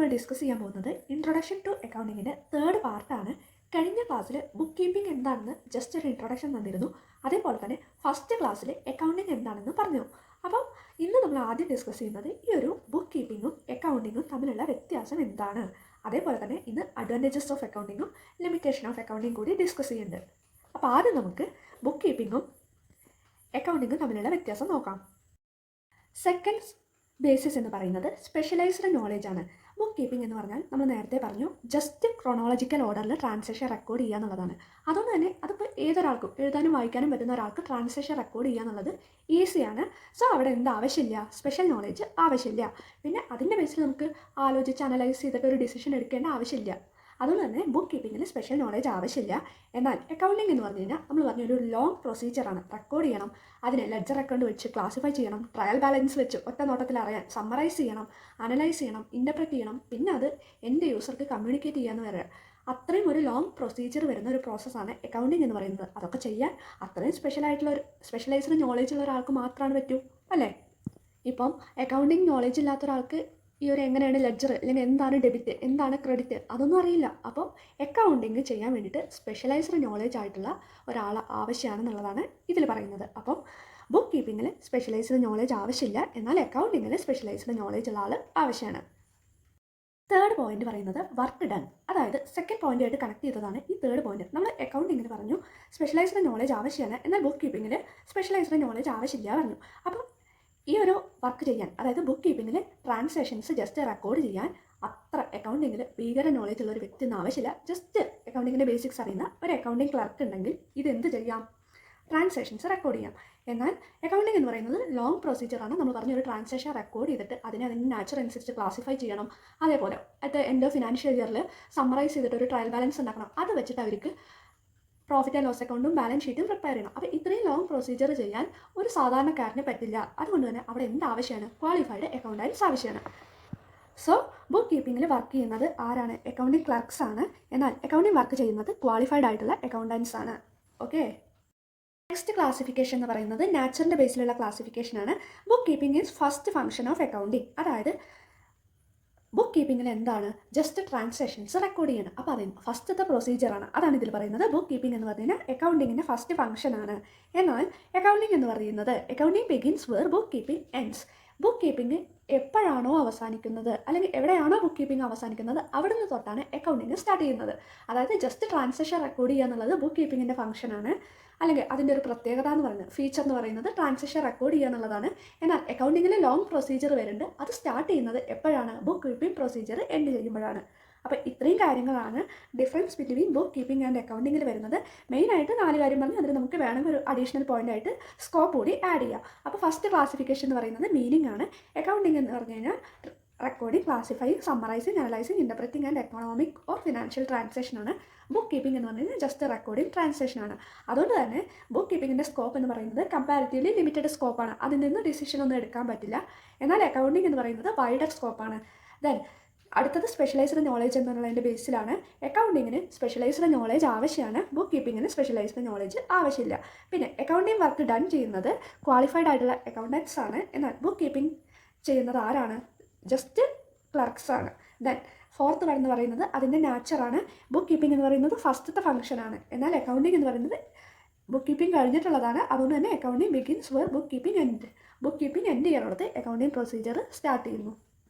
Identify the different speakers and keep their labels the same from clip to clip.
Speaker 1: നമ്മൾ ഡിസ്കസ് ചെയ്യാൻ പോകുന്നത് ഇൻട്രൊഡക്ഷൻ ടു അക്കൗണ്ടിങ്ങിൻ്റെ തേർഡ് പാർട്ടാണ്. കഴിഞ്ഞ ക്ലാസ്സിൽ ബുക്ക് കീപ്പിംഗ് എന്താണെന്ന് ജസ്റ്റ് ഒരു ഇൻട്രൊഡക്ഷൻ തന്നിരുന്നു. അതേപോലെ തന്നെ ഫസ്റ്റ് ക്ലാസ്സിൽ അക്കൗണ്ടിങ് എന്താണെന്ന് പറഞ്ഞു. അപ്പം ഇന്ന് നമ്മൾ ആദ്യം ഡിസ്കസ് ചെയ്യുന്നത് ഈ ഒരു ബുക്ക് കീപ്പിങ്ങും അക്കൗണ്ടിങ്ങും തമ്മിലുള്ള വ്യത്യാസം എന്താണ്. അതേപോലെ തന്നെ ഇന്ന് അഡ്വാൻറ്റേജസ് ഓഫ് അക്കൗണ്ടിങ്ങും ലിമിറ്റേഷൻ ഓഫ് അക്കൗണ്ടിങ് കൂടി ഡിസ്കസ് ചെയ്യുന്നുണ്ട്. അപ്പോൾ ആദ്യം നമുക്ക് ബുക്ക് കീപ്പിങ്ങും അക്കൗണ്ടിങ്ങും തമ്മിലുള്ള വ്യത്യാസം നോക്കാം. സെക്കൻഡ് ബേസിസ് എന്ന് പറയുന്നത് സ്പെഷ്യലൈസ്ഡ് നോളേജ് ആണ്. ബുക്ക് കീപ്പിംഗ് എന്ന് പറഞ്ഞാൽ നമ്മൾ നേരത്തെ പറഞ്ഞു ജസ്റ്റ് ക്രോണോളജിക്കൽ ഓർഡറിൽ ട്രാൻസാക്ഷൻ റെക്കോർഡ് ചെയ്യുക എന്നുള്ളതാണ്. അതുകൊണ്ട് തന്നെ അതിപ്പോൾ ഏതൊരാൾക്കും എഴുതാനും വായിക്കാനും പറ്റുന്ന ഒരാൾക്ക് ട്രാൻസാക്ഷൻ റെക്കോർഡ് ചെയ്യുക എന്നുള്ളത് ഈസിയാണ്. സോ അവിടെ എന്ത് ആവശ്യമില്ല, സ്പെഷ്യൽ നോളേജ് ആവശ്യമില്ല. പിന്നെ അതിൻ്റെ ബേസിൽ നമുക്ക് ആലോചിച്ച് അനലൈസ് ചെയ്തിട്ട് ഒരു ഡിസിഷൻ എടുക്കേണ്ട ആവശ്യമില്ല. അതുകൊണ്ട് തന്നെ ബുക്ക് കീപ്പിങ്ങിന് സ്പെഷ്യൽ നോളേജ് ആവശ്യമില്ല. എന്നാൽ അക്കൗണ്ടിങ് എന്ന് പറഞ്ഞു കഴിഞ്ഞാൽ നമ്മൾ പറഞ്ഞ ഒരു ലോങ് പ്രൊസീജിയറാണ്. റെക്കോർഡ് ചെയ്യണം, അതിനെ ലെഡ്ജർ അക്കൗണ്ട് വെച്ച് ക്ലാസിഫൈ ചെയ്യണം, ട്രയൽ ബാലൻസ് വെച്ച് ഒറ്റ നോട്ടത്തിൽ അറിയാൻ സമ്മറൈസ് ചെയ്യണം, അനലൈസ് ചെയ്യണം, ഇൻ്റർപ്രറ്റ് ചെയ്യണം, പിന്നെ അത് എൻ്റെ യൂസർക്ക് കമ്മ്യൂണിക്കേറ്റ് ചെയ്യാമെന്ന് വരെ അത്രയും ഒരു ലോങ് പ്രൊസീജിയർ വരുന്ന ഒരു പ്രോസസ്സാണ് അക്കൗണ്ടിങ് എന്ന് പറയുന്നത്. അതൊക്കെ ചെയ്യാൻ അത്രയും സ്പെഷ്യലൈസ്ഡ് നോളേജ് ഉള്ള ഒരാൾക്ക് മാത്രമാണ് പറ്റൂ, അല്ലേ? ഇപ്പം അക്കൗണ്ടിങ് നോളേജ് ഇല്ലാത്ത ഒരാൾക്ക് ഈ ഒരു എങ്ങനെയാണ് ലെഡ്ജർ അല്ലെങ്കിൽ എന്താണ് ഡെബിറ്റ്, എന്താണ് ക്രെഡിറ്റ്, അതൊന്നും അറിയില്ല. അപ്പം അക്കൗണ്ടിങ് ചെയ്യാൻ വേണ്ടിയിട്ട് സ്പെഷ്യലൈസ്ഡ് നോളേജ് ആയിട്ടുള്ള ഒരാൾ ആവശ്യമാണെന്നുള്ളതാണ് ഇതിൽ പറയുന്നത്. അപ്പം ബുക്ക് കീപ്പിങ്ങിൽ സ്പെഷ്യലൈസ്ഡ് നോളേജ് ആവശ്യമില്ല, എന്നാൽ അക്കൗണ്ടിങ്ങിൽ സ്പെഷ്യലൈസ്ഡ് നോളേജ് ഉള്ള ആൾ ആവശ്യമാണ്. തേർഡ് പോയിന്റ് പറയുന്നത് വർക്ക് ഡൺ, അതായത് സെക്കൻഡ് പോയിന്റായിട്ട് കണക്ട് ചെയ്തതാണ് ഈ തേർഡ് പോയിന്റ്. നമ്മൾ അക്കൗണ്ടിങ്ങിന് പറഞ്ഞു സ്പെഷ്യലൈസ്ഡ് നോളേജ് ആവശ്യമാണ്, എന്നാൽ ബുക്ക് കീപ്പിങ്ങിൽ സ്പെഷ്യലൈസ്ഡ് നോളേജ് ആവശ്യമില്ല പറഞ്ഞു. അപ്പം ഈ ഒരു വർക്ക് ചെയ്യാൻ, അതായത് ബുക്ക് കീപ്പിങ്ങിൽ ട്രാൻസാക്ഷൻസ് ജസ്റ്റ് റെക്കോർഡ് ചെയ്യാൻ അത്ര അക്കൗണ്ടിങ്ങിൽ ഭീകര നോളേജ് ഉള്ള ഒരു വ്യക്തി ഒന്നും ആവശ്യമില്ല. ജസ്റ്റ് അക്കൗണ്ടിങ്ങിൻ്റെ ബേസിക്സ് അറിയുന്ന ഒരു അക്കൗണ്ടിങ് ക്ലർക്ക് ഉണ്ടെങ്കിൽ ഇതെന്ത് ചെയ്യാം, ട്രാൻസാക്ഷൻസ് റെക്കോർഡ് ചെയ്യാം. എന്നാൽ അക്കൗണ്ടിങ് എന്ന് പറയുന്നത് ലോങ് പ്രൊസീജിയറാണ്. നമ്മൾ പറഞ്ഞ ഒരു ട്രാൻസാക്ഷൻ റെക്കോർഡ് ചെയ്തിട്ട് അതിനെ അതിൻ്റെ നാച്ചർ അനുസരിച്ച് ക്ലാസിഫൈ ചെയ്യണം. അതേപോലെ അറ്റ് എൻഡ് ഓഫ് ഫിനാൻഷ്യൽ ഇയറിൽ സമ്മറൈസ് ചെയ്തിട്ട് ഒരു ട്രയൽ ബാലൻസ് ഉണ്ടാക്കണം. അത് വെച്ചിട്ട് അവർക്ക് പ്രോഫിറ്റ് ആൻഡ് ലോസ് അക്കൗണ്ടും ബാലൻസ് ഷീറ്റും പ്രിപ്പയർ ചെയ്യണം. അപ്പോൾ ഇത്രയും ലോങ് പ്രൊസീജിയർ ചെയ്യാൻ ഒരു സാധാരണക്കാരന് പറ്റില്ല. അതുകൊണ്ട് തന്നെ അവിടെ എന്ത് ആവശ്യമാണ്, ക്വാളിഫൈഡ് അക്കൗണ്ടൻസ് ആവശ്യമാണ്. സോ ബുക്ക് കീപ്പിങ്ങിൽ വർക്ക് ചെയ്യുന്നത് ആരാണ്, അക്കൗണ്ടിങ് ക്ലർക്സ് ആണ്. എന്നാൽ അക്കൗണ്ടിങ് വർക്ക് ചെയ്യുന്നത് ക്വാളിഫൈഡ് ആയിട്ടുള്ള അക്കൗണ്ടൻസ് ആണ്. ഓക്കെ, നെക്സ്റ്റ് ക്ലാസിഫിക്കേഷൻ എന്ന് പറയുന്നത് നാച്ചുറലിൻ്റെ ബേസിലുള്ള ക്ലാസിഫിക്കേഷനാണ്. Book keeping is first function of accounting. അതായത് ബുക്ക് കീപ്പിങ്ങിൽ എന്താണ്, ജസ്റ്റ് ട്രാൻസാക്ഷൻസ് റെക്കോർഡ് ചെയ്യണം. അപ്പോൾ അതിന് ഫസ്റ്റത്തെ പ്രൊസീജിയറാണ്, അതാണ് ഇതിൽ പറയുന്നത്. ബുക്ക് കീപ്പിംഗ് എന്ന് പറഞ്ഞാൽ അക്കൗണ്ടിങ്ങിൻ്റെ ഫസ്റ്റ് ഫംഗ്ഷനാണ്. എന്നാൽ അക്കൗണ്ടിങ് എന്ന് പറയുന്നത് accounting begins where book keeping ends. Book keeping എപ്പോഴാണോ അവസാനിക്കുന്നത്, അല്ലെങ്കിൽ എവിടെയാണോ ബുക്ക് കീപ്പിംഗ് അവസാനിക്കുന്നത്, അവിടെ നിന്ന് തൊട്ടാണ് അക്കൗണ്ടിങ് സ്റ്റാർട്ട് ചെയ്യുന്നത്. അതായത് ജസ്റ്റ് ട്രാൻസാക്ഷൻ റെക്കോർഡ് ചെയ്യുക എന്നുള്ളത് ബുക്ക് കീപ്പിങ്ങിൻ്റെ ഫംഗ്ഷനാണ്. അല്ലെങ്കിൽ അതിൻ്റെ ഒരു പ്രത്യേകത എന്ന് പറയുന്നത്, ഫീച്ചർ എന്ന് പറയുന്നത് ട്രാൻസാക്ഷൻ റെക്കോർഡ് ചെയ്യുക എന്നുള്ളതാണ്. എന്നാൽ അക്കൗണ്ടിങ്ങിൽ ലോങ് പ്രൊസീജിയർ വരുന്നുണ്ട്, അത് സ്റ്റാർട്ട് ചെയ്യുന്നത് എപ്പോഴാണ്, ബുക്ക് കീപ്പിംഗ് പ്രൊസീജിയർ എൻഡ് ചെയ്യുമ്പോഴാണ്. അപ്പോൾ ഇത്രയും കാര്യങ്ങളാണ് difference between book keeping and അക്കൗണ്ടിങ്ങിൽ വരുന്നത്. മെയിനായിട്ട് 4 കാര്യം പറഞ്ഞ് അതിൽ നമുക്ക് വേണമെങ്കിൽ ഒരു അഡീഷണൽ പോയിൻ്റായിട്ട് സ്കോപ്പ് കൂടി ആഡ് ചെയ്യാം. അപ്പോൾ ഫസ്റ്റ് ക്ലാസിഫിക്കേഷൻ എന്ന് പറയുന്നത് മീനിങ് ആണ്. അക്കൗണ്ടിങ് എന്ന് പറഞ്ഞു കഴിഞ്ഞാൽ recording, classifying, summarising, analysing, interpreting and economic or financial transaction ആണ്. ബുക്ക് കീപ്പിംഗ് എന്ന് പറഞ്ഞു കഴിഞ്ഞാൽ ജസ്റ്റ് റെക്കോർഡിംഗ് ട്രാൻസാക്ഷൻ ആണ്. അതുകൊണ്ട് തന്നെ ബുക്ക് കീപ്പിങ്ങിൻ്റെ സ്കോപ്പ് എന്ന് പറയുന്നത് കമ്പാരിറ്റീവ്ലി ലിമിറ്റഡ് സ്കോപ്പാണ്. അതിൽ നിന്ന് ഡിസിഷൻ ഒന്നും എടുക്കാൻ പറ്റില്ല. എന്നാൽ അക്കൗണ്ടിംഗ് എന്ന് പറയുന്നത് വൈഡർ സ്കോപ്പാണ്. ദെൻ അടുത്തത് സ്പെഷ്യലൈസ്ഡ് നോളേജ് എന്നുള്ളതിൻ്റെ ബേസിലാണ്. അക്കൗണ്ടിങ്ങിന് സ്പെഷ്യലൈസ്ഡ് നോളേജ് ആവശ്യമാണ്, ബുക്ക് കീപ്പിങ്ങിന് സ്പെഷ്യലൈസ്ഡ് നോളേജ് ആവശ്യമില്ല. പിന്നെ അക്കൗണ്ടിങ് വർക്ക് ഡൺ ചെയ്യുന്നത് ക്വാളിഫൈഡ് ആയിട്ടുള്ള അക്കൗണ്ടൻസ് ആണ്. എന്നാൽ ബുക്ക് കീപ്പിംഗ് ചെയ്യുന്നത് ആരാണ്, ജസ്റ്റ് ക്ലർക്സ് ആണ്. ദെൻ ഫോർത്ത് വൺ എന്ന് പറയുന്നത് അതിൻ്റെ നാച്ചറാണ്. ബുക്ക് കീപ്പിംഗ് എന്ന് പറയുന്നത് ഫസ്റ്റത്തെ ഫംഗ്ഷനാണ്. എന്നാൽ അക്കൗണ്ടിങ് എന്ന് പറയുന്നത് ബുക്ക് കീപ്പിംഗ് കഴിഞ്ഞിട്ടുള്ളതാണ്. അതുകൊണ്ട് തന്നെ accounting begins where book keeping end. Book keeping end ചെയ്യാനുള്ളത് അക്കൗണ്ടിങ് പ്രൊസീജിയർ സ്റ്റാർട്ട് ചെയ്യുന്നു.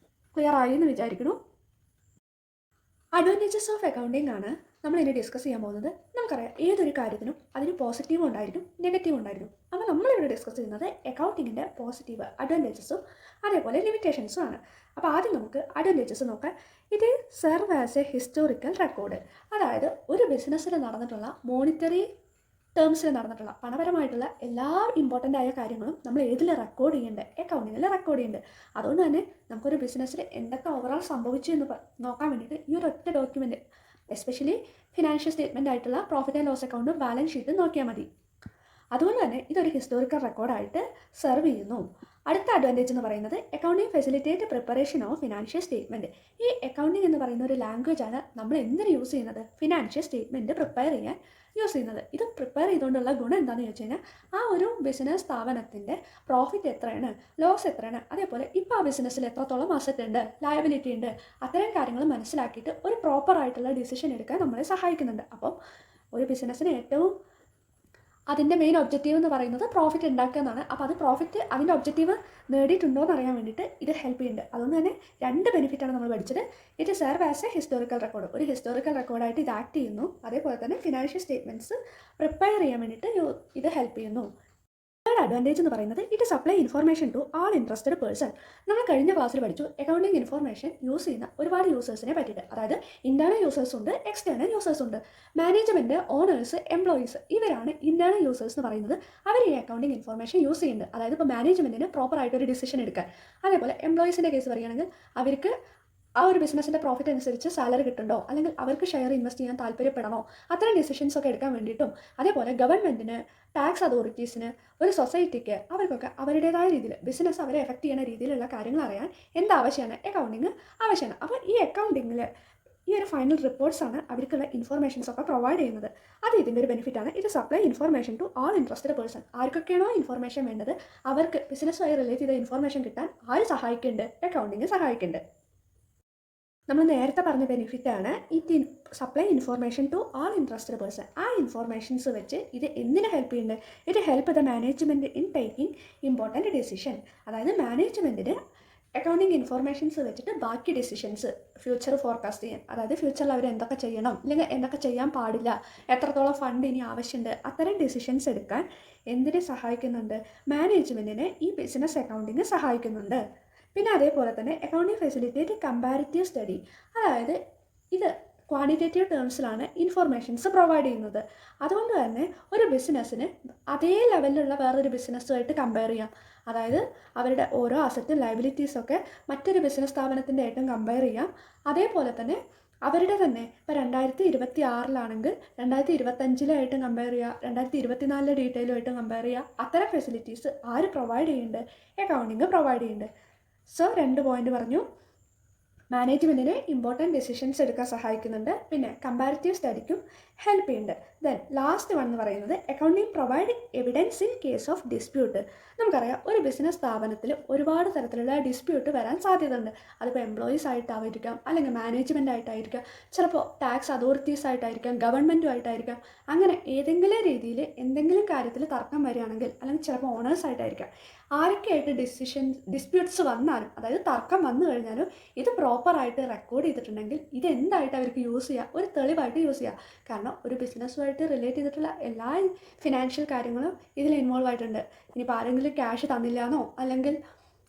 Speaker 1: ക്ലിയർ ആയി എന്ന് വിചാരിക്കുന്നു. അഡ്വാൻറ്റേജസ് ഓഫ് അക്കൗണ്ടിങ് ആണ് നമ്മൾ ഇനി ഡിസ്കസ് ചെയ്യാൻ പോകുന്നത്. നമുക്കറിയാം ഏതൊരു കാര്യത്തിനും അതിന് പോസിറ്റീവും ഉണ്ടായിരിക്കും, നെഗറ്റീവും ഉണ്ടായിരിക്കും. അപ്പോൾ നമ്മളിവിടെ ഡിസ്കസ് ചെയ്യുന്നത് അക്കൗണ്ടിങ്ങിൻ്റെ പോസിറ്റീവ് അഡ്വാൻറ്റേജസും അതേപോലെ ലിമിറ്റേഷൻസും ആണ്. അപ്പോൾ ആദ്യം നമുക്ക് അഡ്വാൻറ്റേജസ് നോക്കാം. ഇത് serve as A historical record. അതായത് ഒരു ബിസിനസ്സിൽ നടന്നിട്ടുള്ള മോണിറ്ററി ടേംസിൽ നടന്നിട്ടുള്ള പണപരമായിട്ടുള്ള എല്ലാ ഇമ്പോർട്ടൻ്റ് ആയ കാര്യങ്ങളും നമ്മൾ ഏതിൽ റെക്കോർഡ് ചെയ്യേണ്ടത്, അക്കൗണ്ടിങ്ങിൽ റെക്കോർഡ് ചെയ്യേണ്ടത്. അതുകൊണ്ട് തന്നെ നമുക്കൊരു ബിസിനസ്സിൽ എന്തൊക്കെ ഓവറോൾ സംഭവിച്ചു എന്ന് നോക്കാൻ വേണ്ടിയിട്ട് ഈ ഒരു ഒറ്റ ഡോക്യുമെൻറ്റ്, എസ്പെഷ്യലി ഫിനാൻഷ്യൽ സ്റ്റേറ്റ്മെൻ്റ് ആയിട്ടുള്ള പ്രോഫിറ്റ് ആൻഡ് ലോസ് അക്കൗണ്ടും ബാലൻസ് ഷീറ്റും നോക്കിയാൽ മതി. അതുകൊണ്ട് തന്നെ ഇതൊരു ഹിസ്റ്റോറിക്കൽ റെക്കോർഡായിട്ട് സെർവ് ചെയ്യുന്നു. അടുത്ത അഡ്വാൻറ്റേജ് എന്ന് പറയുന്നത് accounting facilitate preparation of financial statement. ഈ അക്കൗണ്ടിങ് എന്ന് പറയുന്ന ഒരു ലാംഗ്വേജാണ് നമ്മൾ എന്തിന് യൂസ് ചെയ്യുന്നത്? ഫിനാൻഷ്യൽ സ്റ്റേറ്റ്മെൻറ്റ് പ്രിപ്പയർ ചെയ്യാൻ യൂസ് ചെയ്യുന്നത്. ഇത് പ്രിപ്പയർ ചെയ്തുകൊണ്ടുള്ള ഗുണം എന്താണെന്ന് ചോദിച്ചു കഴിഞ്ഞാൽ ആ ഒരു ബിസിനസ് സ്ഥാപനത്തിൻ്റെ പ്രോഫിറ്റ് എത്രയാണ്, ലോസ് എത്രയാണ്, അതേപോലെ ഇപ്പോൾ ആ ബിസിനസ്സിൽ എത്രത്തോളം അസറ്റ് ഉണ്ട്, ലയബിലിറ്റി ഉണ്ട്, അത്തരം കാര്യങ്ങൾ മനസ്സിലാക്കിയിട്ട് ഒരു പ്രോപ്പറായിട്ടുള്ള ഡിസിഷൻ എടുക്കാൻ നമ്മളെ സഹായിക്കുന്നുണ്ട്. അപ്പം ഒരു ബിസിനസ്സിന് ഏറ്റവും അതിൻ്റെ മെയിൻ ഒബ്ജക്റ്റീവ് എന്ന് പറയുന്നത് പ്രോഫിറ്റ് ഉണ്ടാക്കുക എന്നാണ്. അപ്പോൾ അത് പ്രോഫിറ്റ് അതിൻ്റെ ഒബ്ജക്റ്റീവ് നേടിയിട്ടുണ്ടോ എന്ന് അറിയാൻ വേണ്ടിയിട്ട് ഇത് ഹെൽപ്പ് ചെയ്യുന്നുണ്ട്. അതുകൊണ്ട് തന്നെ 2 ബെനിഫിറ്റാണ് നമ്മൾ പഠിച്ചത്. It serve as A historical record, ഒരു ഹിസ്റ്റോറിക്കൽ റെക്കോർഡായിട്ട് ഇത് ആക്ട് ചെയ്യുന്നു. അതേപോലെ തന്നെ ഫിനാൻഷ്യൽ സ്റ്റേറ്റ്മെൻറ്റ്സ് പ്രിപ്പയർ ചെയ്യാൻ വേണ്ടിയിട്ട് ഇത് ഹെൽപ്പ് ചെയ്യുന്നു. തേർഡ് അഡ്വാൻറ്റേജ് എന്ന് പറയുന്നത് it supply information to all interested person. നമ്മൾ കഴിഞ്ഞ ക്ലാസ്സിൽ പഠിച്ചു അക്കൗണ്ടിങ് ഇൻഫർമേഷൻ യൂസ് ചെയ്യുന്ന ഒരുപാട് യൂസേഴ്സിനെ പറ്റിയിട്ട്. അതായത് ഇൻറ്റേർണൽ യൂസേഴ്സ് ഉണ്ട്, എക്സ്റ്റേണൽ യൂസേഴ്സ് ഉണ്ട്. മാനേജ്മെൻറ്റ്, ഓണേഴ്സ്, എംപ്ലോയീസ് ഇവരാണ് ഇൻറ്റേർണൽ യൂസേഴ്സ് എന്ന് പറയുന്നത്. അവർ ഈ അക്കൗണ്ടിങ് ഇൻഫർമേഷൻ യൂസ് ചെയ്യുന്നുണ്ട്. അതായത് ഇപ്പോൾ മാനേജ്മെൻറ്റിന് പ്രോപ്പറായിട്ടൊരു ഡിസിഷൻ എടുക്കാൻ, അതേപോലെ എംപ്ലോയീസിൻ്റെ കേസ് പറയുകയാണെങ്കിൽ അവർക്ക് ആ ഒരു ബിസിനസ്സിൻ്റെ പ്രോഫിറ്റ് അനുസരിച്ച് സാലറി കിട്ടുന്നുണ്ടോ, അല്ലെങ്കിൽ അവർക്ക് ഷെയർ ഇൻവെസ്റ്റ് ചെയ്യാൻ താല്പര്യപ്പെടണോ, അത്തരം ഡിസിഷൻസ് ഒക്കെ എടുക്കാൻ വേണ്ടിയിട്ടും, അതേപോലെ ഗവൺമെൻറ്റിന്, ടാക്സ് അതോറിറ്റീസിന്, ഒരു സൊസൈറ്റിക്ക് അവർക്കൊക്കെ അവരുടേതായ രീതിയിൽ ബിസിനസ് അവരെ എഫക്റ്റ് ചെയ്യുന്ന രീതിയിലുള്ള കാര്യങ്ങൾ അറിയാൻ എന്താവശ്യമാണ്? അക്കൗണ്ടിങ് ആവശ്യമാണ്. അപ്പോൾ ഈ അക്കൗണ്ടിങ്ങിൽ ഈ ഒരു ഫൈനൽ റിപ്പോർട്ട്സാണ് അവർക്കുള്ള ഇൻഫർമേഷൻസ് ഒക്കെ പ്രൊവൈഡ് ചെയ്യുന്നത്. അത് ഇതിൻ്റെ ഒരു ബെനിഫിറ്റാണ്. ഇത് supply information to all interested person. ആർക്കൊക്കെയാണോ ഇൻഫർമേഷൻ വേണ്ടത് അവർക്ക് ബിസിനസ്സുമായി റിലേറ്റ് ചെയ്ത ഇൻഫർമേഷൻ കിട്ടാൻ ആര് സഹായിക്കുന്നുണ്ട്? അക്കൗണ്ടിങ് സഹായിക്കുന്നുണ്ട്. നമ്മൾ നേരത്തെ പറഞ്ഞ ബെനിഫിറ്റാണ് it supply information to all interested person. ആ ഇൻഫർമേഷൻസ് വെച്ച് ഇത് എന്തിനെ ഹെൽപ്പ് ചെയ്യുന്നുണ്ട്? It help the management in taking important decision. അതായത് മാനേജ്മെൻറ്റിന് അക്കൗണ്ടിങ് ഇൻഫർമേഷൻസ് വെച്ചിട്ട് ബാക്കി ഡിസിഷൻസ്, ഫ്യൂച്ചർ ഫോർകാസ്റ്റ് ചെയ്യാൻ, അതായത് ഫ്യൂച്ചറിൽ അവർ എന്തൊക്കെ ചെയ്യണം, അല്ലെങ്കിൽ എന്തൊക്കെ ചെയ്യാൻ പാടില്ല, എത്രത്തോളം ഫണ്ട് ഇനി ആവശ്യമുണ്ട്, അത്തരം ഡിസിഷൻസ് എടുക്കാൻ എന്തിനെ സഹായിക്കുന്നുണ്ട്? മാനേജ്മെൻറ്റിനെ ഈ ബിസിനസ് അക്കൗണ്ടിങ് സഹായിക്കുന്നുണ്ട്. പിന്നെ അതേപോലെ തന്നെ അക്കൗണ്ടിങ് ഫെസിലിറ്റേറ്റ് കമ്പാരിറ്റീവ് സ്റ്റഡി. അതായത് ഇത് ക്വാണ്ടിറ്റേറ്റീവ് ടേംസിലാണ് ഇൻഫർമേഷൻസ് പ്രൊവൈഡ് ചെയ്യുന്നത്. അതുകൊണ്ട് തന്നെ ഒരു ബിസിനസ്സിന് അതേ ലെവലിലുള്ള വേറൊരു ബിസിനസ്സുമായിട്ട് കമ്പയർ ചെയ്യാം. അതായത് അവരുടെ ഓരോ അസറ്റും ലയബിലിറ്റീസൊക്കെ മറ്റൊരു ബിസിനസ് സ്ഥാപനത്തിൻ്റെ ആയിട്ടും കമ്പയർ ചെയ്യാം. അതേപോലെ തന്നെ അവരുടെ തന്നെ ഇപ്പോൾ 2026 2025 കമ്പയർ ചെയ്യുക, 2024 ഡീറ്റെയിലുമായിട്ടും കമ്പയർ ചെയ്യുക. അത്തരം ഫെസിലിറ്റീസ് ആര് പ്രൊവൈഡ് ചെയ്യുന്നുണ്ട്? അക്കൗണ്ടിങ് പ്രൊവൈഡ് ചെയ്യുന്നുണ്ട്. സോ 2 പോയിന്റ് പറഞ്ഞു. മാനേജ്മെൻറ്റിന് ഇമ്പോർട്ടൻറ്റ് ഡിസിഷൻസ് എടുക്കാൻ സഹായിക്കുന്നുണ്ട്. പിന്നെ കമ്പാരിറ്റീവ് സ്റ്റഡിക്കും ഹെൽപ്പ് ചെയ്യുന്നുണ്ട്. ദെൻ ലാസ്റ്റ് വൺ എന്ന് പറയുന്നത് accounting provide evidence in case of dispute. നമുക്കറിയാം ഒരു ബിസിനസ് സ്ഥാപനത്തിൽ ഒരുപാട് തരത്തിലുള്ള ഡിസ്പ്യൂട്ട് വരാൻ സാധ്യതയുണ്ട്. അതിപ്പോൾ എംപ്ലോയീസ് ആയിട്ടായിരിക്കാം, അല്ലെങ്കിൽ മാനേജ്മെൻ്റ് ആയിട്ടായിരിക്കാം, ചിലപ്പോൾ ടാക്സ് അതോറിറ്റീസ് ആയിട്ടായിരിക്കാം, ഗവൺമെൻറ്റുമായിട്ടായിരിക്കാം. അങ്ങനെ ഏതെങ്കിലും രീതിയിൽ എന്തെങ്കിലും കാര്യത്തിൽ തർക്കം വരികയാണെങ്കിൽ, അല്ലെങ്കിൽ ചിലപ്പോൾ ഓണേഴ്സ് ആയിട്ടായിരിക്കാം, ആരൊക്കെയായിട്ട് ഡിസ്പ്യൂട്ട്സ് വന്നാലും, അതായത് തർക്കം വന്നു കഴിഞ്ഞാലും ഇത് പ്രോപ്പറായിട്ട് റെക്കോർഡ് ചെയ്തിട്ടുണ്ടെങ്കിൽ ഇത് എന്തായിട്ട് അവർക്ക് യൂസ് ചെയ്യുക? ഒരു തെളിവായിട്ട് യൂസ് ചെയ്യുക. കാരണം ഒരു ബിസിനസ്സുമായിട്ട് റിലേറ്റ് ചെയ്തിട്ടുള്ള എല്ലാ ഫിനാൻഷ്യൽ കാര്യങ്ങളും ഇതിൽ ഇൻവോൾവ് ആയിട്ടുണ്ട്. ഇനിയിപ്പോൾ ആരെങ്കിലും ക്യാഷ് തന്നില്ലാന്നോ, അല്ലെങ്കിൽ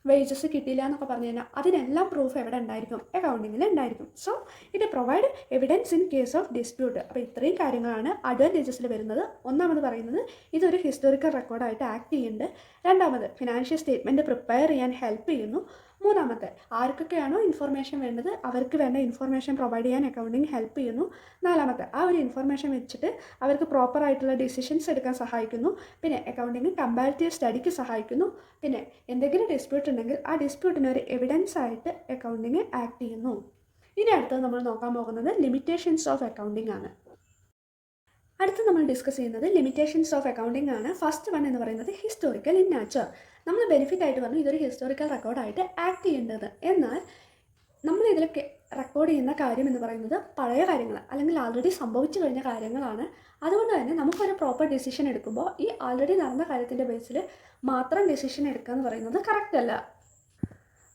Speaker 1: വേജസ് കിട്ടിയില്ല എന്നൊക്കെ പറഞ്ഞു കഴിഞ്ഞാൽ അതിനെല്ലാം പ്രൂഫ് എവിടെ ഉണ്ടായിരിക്കും? അക്കൗണ്ടിങ്ങിൽ ഉണ്ടായിരിക്കും. സോ ഇത് provide evidence in case of dispute. അപ്പോൾ ഇത്രയും കാര്യങ്ങളാണ് അഡ്വാൻറ്റേജസിൽ വരുന്നത്. ഒന്നാമത് പറയുന്നത് ഇതൊരു ഹിസ്റ്റോറിക്കൽ റെക്കോർഡായിട്ട് ആക്ട് ചെയ്യുന്നുണ്ട്. രണ്ടാമത് ഫിനാൻഷ്യൽ സ്റ്റേറ്റ്മെൻറ്റ് പ്രിപ്പയർ ചെയ്യാൻ ഹെൽപ്പ് ചെയ്യുന്നു. മൂന്നാമത്തെ ആർക്കൊക്കെയാണോ ഇൻഫർമേഷൻ വേണ്ടത് അവർക്ക് വേണ്ട ഇൻഫർമേഷൻ പ്രൊവൈഡ് ചെയ്യാൻ അക്കൗണ്ടിങ് ഹെൽപ്പ് ചെയ്യുന്നു. നാലാമത്തെ ആ ഒരു ഇൻഫർമേഷൻ വെച്ചിട്ട് അവർക്ക് പ്രോപ്പറായിട്ടുള്ള ഡിസിഷൻസ് എടുക്കാൻ സഹായിക്കുന്നു. പിന്നെ അക്കൗണ്ടിങ് കമ്പാരിറ്റീവ് സ്റ്റഡിക്ക് സഹായിക്കുന്നു. പിന്നെ എന്തെങ്കിലും ഡിസ്പ്യൂട്ട് ഉണ്ടെങ്കിൽ ആ ഡിസ്പ്യൂട്ടിന് ഒരു എവിഡൻസ് ആയിട്ട് അക്കൗണ്ടിങ് ആക്ട് ചെയ്യുന്നു. ഇനി അടുത്തത് നമ്മൾ നോക്കാൻ പോകുന്നത് ലിമിറ്റേഷൻസ് ഓഫ് അക്കൗണ്ടിങ് ആണ്. അടുത്ത് നമ്മൾ ഡിസ്കസ് ചെയ്യുന്നത് ലിമിറ്റേഷൻസ് ഓഫ് അക്കൗണ്ടിങ് ആണ്. ഫസ്റ്റ് വൺ എന്ന് പറയുന്നത് ഹിസ്റ്റോറിക്കൽ ഇൻ നാച്ചർ. നമ്മൾ ബെനിഫിറ്റ് ആയിട്ട് പറഞ്ഞു ഇതൊരു ഹിസ്റ്റോറിക്കൽ റെക്കോർഡായിട്ട് ആക്ട് ചെയ്യേണ്ടത്. എന്നാൽ നമ്മൾ ഇതിലൊക്കെ റെക്കോർഡ് ചെയ്യുന്ന കാര്യം എന്ന് പറയുന്നത് പഴയ കാര്യങ്ങൾ, അല്ലെങ്കിൽ ആൾറെഡി സംഭവിച്ചു കഴിഞ്ഞ കാര്യങ്ങളാണ്. അതുകൊണ്ട് തന്നെ നമുക്കൊരു പ്രോപ്പർ ഡിസിഷൻ എടുക്കുമ്പോൾ ഈ ആൾറെഡി നടന്ന കാര്യത്തിൻ്റെ ബേസിൽ മാത്രം ഡിസിഷൻ എടുക്കുക എന്ന് പറയുന്നത് കറക്റ്റ് അല്ല.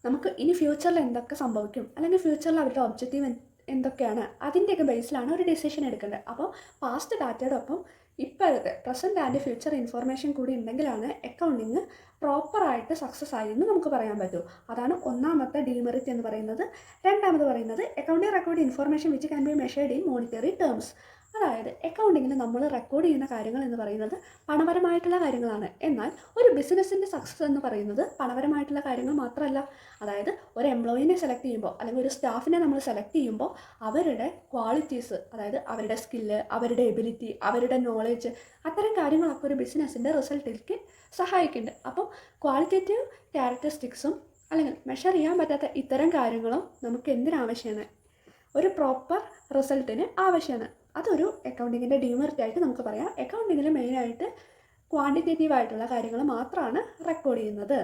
Speaker 1: നമുക്ക് ഇനി ഫ്യൂച്ചറിൽ എന്തൊക്കെ സംഭവിക്കും, അല്ലെങ്കിൽ ഫ്യൂച്ചറിൽ അവരുടെ ഒബ്ജക്റ്റീവ് എന്തൊക്കെയാണ്, അതിൻ്റെയൊക്കെ ബേസിലാണ് ഒരു ഡിസിഷൻ എടുക്കേണ്ടത്. അപ്പോൾ പാസ്റ്റ് ഡാറ്റയുടെ ഒപ്പം ഇപ്പോഴത്തെ പ്രസൻറ്റ് ആൻഡ് ഫ്യൂച്ചർ ഇൻഫർമേഷൻ കൂടി ഉണ്ടെങ്കിലാണ് അക്കൗണ്ടിങ് പ്രോപ്പറായിട്ട് സക്സസ് ആയി എന്ന് നമുക്ക് പറയാൻ പറ്റൂ. അതാണ് ഒന്നാമത്തെ ഡീമെറിറ്റ് എന്ന് പറയുന്നത്. രണ്ടാമത് പറയുന്നത് accounting record information which can be measured in monetary terms. അതായത് അക്കൗണ്ടിങ്ങിൽ നമ്മൾ റെക്കോർഡ് ചെയ്യുന്ന കാര്യങ്ങൾ എന്ന് പറയുന്നത് പണപരമായിട്ടുള്ള കാര്യങ്ങളാണ്. എന്നാൽ ഒരു ബിസിനസ്സിൻ്റെ സക്സസ് എന്ന് പറയുന്നത് പണപരമായിട്ടുള്ള കാര്യങ്ങൾ മാത്രമല്ല. അതായത് ഒരു എംപ്ലോയിനെ സെലക്ട് ചെയ്യുമ്പോൾ അല്ലെങ്കിൽ ഒരു സ്റ്റാഫിനെ നമ്മൾ സെലക്ട് ചെയ്യുമ്പോൾ അവരുടെ ക്വാളിറ്റീസ്, അതായത് അവരുടെ സ്കില്ല്, അവരുടെ എബിലിറ്റി, അവരുടെ നോളേജ്, അത്തരം കാര്യങ്ങളൊക്കെ ഒരു ബിസിനസ്സിൻ്റെ റിസൾട്ടിലേക്ക് സഹായിക്കുന്നുണ്ട്. അപ്പം ക്വാളിറ്റേറ്റീവ് ക്യാരക്ടറിസ്റ്റിക്സും അല്ലെങ്കിൽ മെഷർ ചെയ്യാൻ പറ്റാത്ത ഇത്തരം കാര്യങ്ങളും നമുക്ക് എന്തിനാവശ്യമാണ്? ഒരു പ്രോപ്പർ റിസൾട്ടിന് ആവശ്യമാണ്. അതൊരു അക്കൗണ്ടിങ്ങിൻ്റെ ഡീമെറിറ്റ് ആയിട്ട് നമുക്ക് പറയാം. അക്കൗണ്ടിങ്ങിൽ മെയിനായിട്ട് ക്വാണ്ടിറ്റേറ്റീവ് ആയിട്ടുള്ള കാര്യങ്ങൾ മാത്രമാണ് റെക്കോർഡ് ചെയ്യുന്നത്.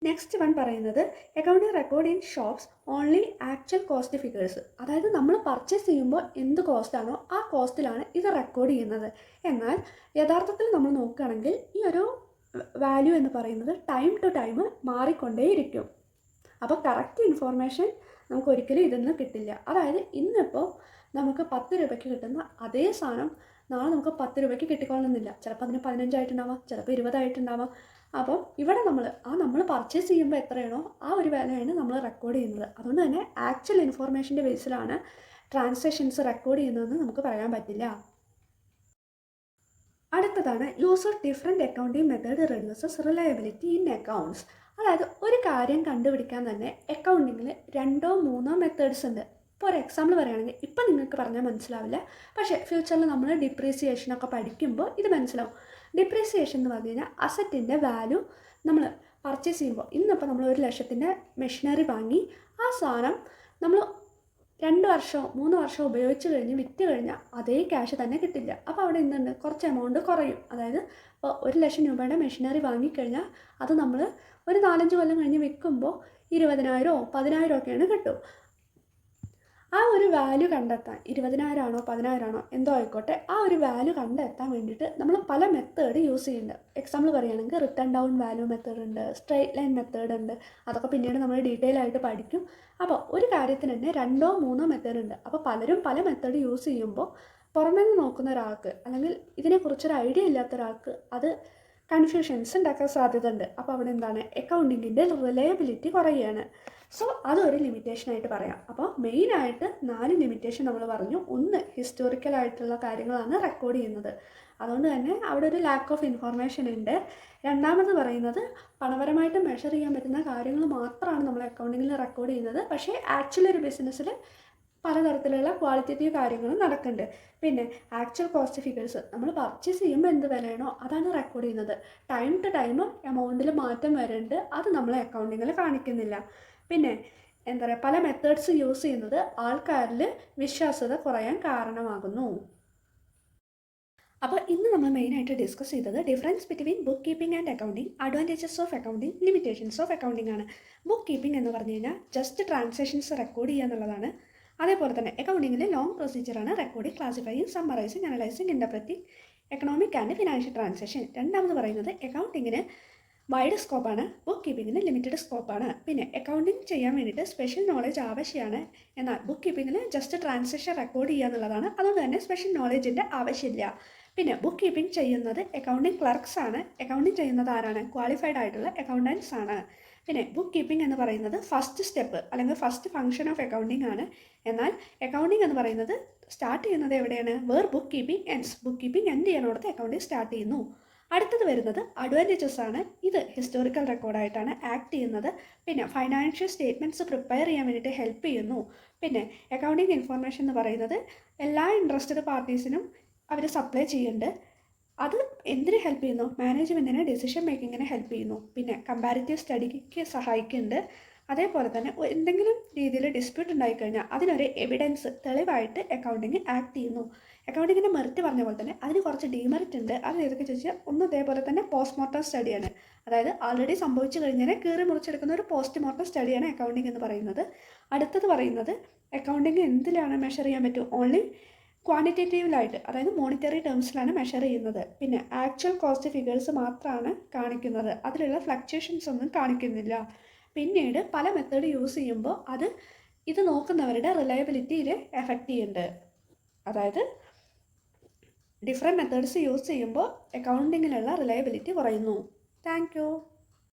Speaker 1: നെക്സ്റ്റ് വൺ പറയുന്നത് accounting record in shops only actual cost figures. അതായത് നമ്മൾ പർച്ചേസ് ചെയ്യുമ്പോൾ എന്ത് കോസ്റ്റാണോ ആ കോസ്റ്റിലാണ് ഇത് റെക്കോർഡ് ചെയ്യുന്നത്. എന്നാൽ യഥാർത്ഥത്തിൽ നമ്മൾ നോക്കുകയാണെങ്കിൽ ഈ ഒരു വാല്യൂ എന്ന് പറയുന്നത് ടൈം ടു ടൈം മാറിക്കൊണ്ടേയിരിക്കും. അപ്പോൾ കറക്റ്റ് ഇൻഫോർമേഷൻ നമുക്ക് ഒരിക്കലും ഇതിൽ നിന്ന് കിട്ടില്ല. അതായത് ഇന്നിപ്പോൾ നമുക്ക് 10 രൂപയ്ക്ക് കിട്ടുന്ന അതേ സാധനം നാളെ നമുക്ക് 10 രൂപയ്ക്ക് കിട്ടിക്കൊള്ളുന്നില്ല. ചിലപ്പോൾ അതിന് 15 ആയിട്ടുണ്ടാവാം, ചിലപ്പോൾ 20 ആയിട്ടുണ്ടാവാം. അപ്പം ഇവിടെ നമ്മൾ പർച്ചേസ് ചെയ്യുമ്പോൾ എത്രയാണോ ആ ഒരു വിലയാണ് നമ്മൾ റെക്കോർഡ് ചെയ്യുന്നത്. അതുകൊണ്ട് തന്നെ ആക്ച്വൽ ഇൻഫോർമേഷൻ്റെ ബേസിലാണ് ട്രാൻസാക്ഷൻസ് റെക്കോർഡ് ചെയ്യുന്നതെന്ന് നമുക്ക് പറയാൻ പറ്റില്ല. അടുത്തതാണ് use of different accounting method reduces reliability in accounts. അതായത് ഒരു കാര്യം കണ്ടുപിടിക്കാൻ തന്നെ അക്കൗണ്ടിങ്ങിൽ 2 or 3 മെത്തേഡ്സ് ഉണ്ട്. ഇപ്പോൾ ഒരു എക്സാമ്പിൾ പറയുകയാണെങ്കിൽ ഇപ്പം നിങ്ങൾക്ക് പറഞ്ഞാൽ മനസ്സിലാവില്ല, പക്ഷേ ഫ്യൂച്ചറിൽ നമ്മൾ ഡിപ്രീസിയേഷനൊക്കെ പഠിക്കുമ്പോൾ ഇത് മനസ്സിലാവും. ഡിപ്രീസിയേഷൻ എന്ന് പറഞ്ഞു കഴിഞ്ഞാൽ അസറ്റിൻ്റെ വാല്യൂ നമ്മൾ പർച്ചേസ് ചെയ്യുമ്പോൾ, ഇന്നിപ്പോൾ നമ്മൾ 1 ലക്ഷത്തിൻ്റെ മെഷീനറി വാങ്ങി ആ സാധനം നമ്മൾ 2 വർഷമോ 3 വർഷമോ ഉപയോഗിച്ച് കഴിഞ്ഞ് വിറ്റ് കഴിഞ്ഞാൽ അതേ ക്യാഷ് തന്നെ കിട്ടില്ല. അപ്പോൾ അവിടെ എന്തുണ്ട്, കുറച്ച് എമൗണ്ട് കുറയും. അതായത് ഇപ്പോൾ 1 ലക്ഷം രൂപയുടെ മെഷീനറി വാങ്ങിക്കഴിഞ്ഞാൽ അത് നമ്മൾ ഒരു 4-5 കൊല്ലം കഴിഞ്ഞ് വിൽക്കുമ്പോൾ 20,000 10,000 ഒക്കെയാണ് കിട്ടും. ആ ഒരു വാല്യൂ കണ്ടെത്താൻ 20,000 ആണോ 10,000 ആണോ എന്തോ ആയിക്കോട്ടെ, ആ ഒരു വാല്യൂ കണ്ടെത്താൻ വേണ്ടിയിട്ട് നമ്മൾ പല മെത്തേഡ് യൂസ് ചെയ്യുന്നുണ്ട്. എക്സാമ്പിൾ പറയുകയാണെങ്കിൽ റിട്ടേൺ ഡൗൺ വാല്യൂ മെത്തേഡ് ഉണ്ട്, സ്ട്രെയിറ്റ് ലൈൻ മെത്തേഡ് ഉണ്ട്. അതൊക്കെ പിന്നീട് നമ്മൾ ഡീറ്റെയിൽ ആയിട്ട് പഠിക്കും. അപ്പോൾ ഒരു കാര്യത്തിന് തന്നെ 2 or 3 മെത്തേഡ് ഉണ്ട്. അപ്പോൾ പലരും പല മെത്തേഡ് യൂസ് ചെയ്യുമ്പോൾ പുറമേ നിന്ന് നോക്കുന്ന ഒരാൾക്ക് അല്ലെങ്കിൽ ഇതിനെക്കുറിച്ചൊരു ഐഡിയ ഇല്ലാത്ത ഒരാൾക്ക് അത് കൺഫ്യൂഷൻസ് ഉണ്ടാക്കാൻ സാധ്യത ഉണ്ട്. അപ്പോൾ അവിടെ എന്താണ്, അക്കൗണ്ടിങ്ങിൻ്റെ റിലയബിലിറ്റി കുറയുകയാണ്. സോ അതൊരു ലിമിറ്റേഷനായിട്ട് പറയാം. അപ്പോൾ മെയിനായിട്ട് 4 ലിമിറ്റേഷൻ നമ്മൾ പറഞ്ഞു. ഒന്ന്, ഹിസ്റ്റോറിക്കലായിട്ടുള്ള കാര്യങ്ങളാണ് റെക്കോർഡ് ചെയ്യുന്നത്, അതുകൊണ്ട് തന്നെ അവിടെ ഒരു ലാക്ക് ഓഫ് ഇൻഫോർമേഷൻ ഉണ്ട്. രണ്ടാമത് പറയുന്നത് പണപരമായിട്ട് മെഷർ ചെയ്യാൻ പറ്റുന്ന കാര്യങ്ങൾ മാത്രമാണ് നമ്മൾ അക്കൗണ്ടിങ്ങിൽ റെക്കോർഡ് ചെയ്യുന്നത്. പക്ഷേ ആക്ച്വലി ഒരു ബിസിനസ്സിൽ പലതരത്തിലുള്ള ക്വാളിറ്റേറ്റീവ് കാര്യങ്ങളും നടക്കുന്നുണ്ട്. പിന്നെ ആക്ച്വൽ കോസ്റ്റ് ഫിഗേഴ്സ് നമ്മൾ പർച്ചേസ് ചെയ്യുമ്പോൾ എന്ത് വിലയാണോ അതാണ് റെക്കോർഡ് ചെയ്യുന്നത്. ടൈം ടു ടൈം എമൗണ്ടിൽ മാറ്റം വരുന്നുണ്ട്, അത് നമ്മൾ അക്കൗണ്ടിങ്ങിൽ കാണിക്കുന്നില്ല. പിന്നെ എന്താ പറയുക, പല മെത്തേഡ്സ് യൂസ് ചെയ്യുന്നത് ആൾക്കാരിൽ വിശ്വാസ്യത കുറയാൻ കാരണമാകുന്നു. അപ്പോൾ ഇന്ന് നമ്മൾ മെയിനായിട്ട് ഡിസ്കസ് ചെയ്തത് difference between book keeping and accounting, advantages of accounting, limitations of accounting ആണ്. ബുക്ക് കീപ്പിംഗ് എന്ന് പറഞ്ഞു കഴിഞ്ഞാൽ ജസ്റ്റ് ട്രാൻസാക്ഷൻസ് റെക്കോർഡ് ചെയ്യുക എന്നുള്ളതാണ്. അതേപോലെ തന്നെ അക്കൗണ്ടിങ്ങിൽ ലോങ് പ്രൊസീജിയറാണ് recording, classifying, summarising, analysing, interpreting economic and financial transaction. രണ്ടാമത് പറയുന്നത് അക്കൗണ്ടിങ്ങിന് വൈഡ് സ്കോപ്പാണ്, ബുക്ക് കീപ്പിങ്ങിന് ലിമിറ്റഡ് സ്കോപ്പാണ്. പിന്നെ അക്കൗണ്ടിങ് ചെയ്യാൻ വേണ്ടിയിട്ട് സ്പെഷ്യൽ നോളേജ് ആവശ്യമാണ്. എന്നാൽ ബുക്ക് കീപ്പിങ്ങിന് ജസ്റ്റ് ട്രാൻസാക്ഷൻ റെക്കോർഡ് ചെയ്യുക എന്നുള്ളതാണ്, അതുകൊണ്ട് തന്നെ സ്പെഷ്യൽ നോളേജിൻ്റെ ആവശ്യമില്ല. പിന്നെ ബുക്ക് കീപ്പിംഗ് ചെയ്യുന്നത് അക്കൗണ്ടിങ് ക്ലർക്സ് ആണ്. അക്കൗണ്ടിങ് ചെയ്യുന്നത് ആരാണ്? ക്വാളിഫൈഡ് ആയിട്ടുള്ള അക്കൗണ്ടൻസ് ആണ്. പിന്നെ ബുക്ക് കീപ്പിംഗ് എന്ന് പറയുന്നത് ഫസ്റ്റ് സ്റ്റെപ്പ് അല്ലെങ്കിൽ ഫസ്റ്റ് ഫംഗ്ഷൻ ഓഫ് അക്കൗണ്ടിങ് ആണ്. എന്നാൽ അക്കൗണ്ടിങ് എന്ന് പറയുന്നത് സ്റ്റാർട്ട് ചെയ്യുന്നത് എവിടെയാണ്? Where book keeping ends. Book keeping end ചെയ്യാനോടത്ത് അക്കൗണ്ടിങ് സ്റ്റാർട്ട് ചെയ്യുന്നു. അടുത്തത് വരുന്നത് അഡ്വാൻറ്റേജസ് ആണ്. ഇത് ഹിസ്റ്റോറിക്കൽ റെക്കോർഡായിട്ടാണ് ആക്ട് ചെയ്യുന്നത്. പിന്നെ ഫൈനാൻഷ്യൽ സ്റ്റേറ്റ്മെൻറ്റ്സ് പ്രിപ്പയർ ചെയ്യാൻ വേണ്ടിയിട്ട് ഹെൽപ്പ് ചെയ്യുന്നു. പിന്നെ അക്കൗണ്ടിങ് ഇൻഫർമേഷൻ എന്ന് പറയുന്നത് എല്ലാ ഇൻട്രസ്റ്റഡ് പാർട്ടീസിനും അവർ സപ്ലൈ ചെയ്യുന്നുണ്ട്. അത് എന്തിന് ഹെൽപ്പ് ചെയ്യുന്നു? മാനേജ്മെൻറ്റിനെ ഡിസിഷൻ മേക്കിങ്ങിനെ ഹെൽപ്പ് ചെയ്യുന്നു. പിന്നെ കമ്പാരിറ്റീവ് സ്റ്റഡിക്ക് സഹായിക്കുന്നുണ്ട്. അതേപോലെ തന്നെ എന്തെങ്കിലും രീതിയിൽ ഡിസ്പ്യൂട്ട് ഉണ്ടായിക്കഴിഞ്ഞാൽ അതിനൊരു എവിഡൻസ് തെളിവായിട്ട് അക്കൗണ്ടിങ് ആക്ട് ചെയ്യുന്നു. അക്കൗണ്ടിങ്ങിൻ്റെ മെറിറ്റ് പറഞ്ഞ പോലെ തന്നെ അതിന് കുറച്ച് ഡീമെറിറ്റ് ഉണ്ട്. അത് ഏതൊക്കെ ചോദിച്ചാൽ ഒന്ന് ഇതേപോലെ തന്നെ പോസ്റ്റ്മോർട്ടം സ്റ്റഡിയാണ്. അതായത് ആൾറെഡി സംഭവിച്ചു കഴിഞ്ഞാൽ കീറി മുറിച്ചെടുക്കുന്ന ഒരു പോസ്റ്റ്മോർട്ടം സ്റ്റഡിയാണ് അക്കൗണ്ടിങ് എന്ന് പറയുന്നത്. അടുത്തത് പറയുന്നത് അക്കൗണ്ടിങ് എന്തിലാണ് മെഷർ ചെയ്യാൻ പറ്റും? ഓൺലി ക്വാണ്ടിറ്റേറ്റീവിലായിട്ട്, അതായത് മോണിറ്ററി ടേംസിലാണ് മെഷർ ചെയ്യുന്നത്. പിന്നെ ആക്ച്വൽ കോസ്റ്റ് ഫിഗേഴ്സ് മാത്രമാണ് കാണിക്കുന്നത്, അതിലുള്ള ഫ്ലക്ച്വേഷൻസ് ഒന്നും കാണിക്കുന്നില്ല. പിന്നീട് പല മെത്തേഡ് യൂസ് ചെയ്യുമ്പോൾ ഇത് നോക്കുന്നവരുടെ റിലയബിലിറ്റിയിൽ എഫക്റ്റ് ചെയ്യുന്നുണ്ട്. അതായത് ഡിഫറെൻറ്റ് മെത്തേഡ്സ് യൂസ് ചെയ്യുമ്പോൾ അക്കൗണ്ടിങ്ങിലുള്ള റിലയബിലിറ്റി കുറയുന്നു. Thank you.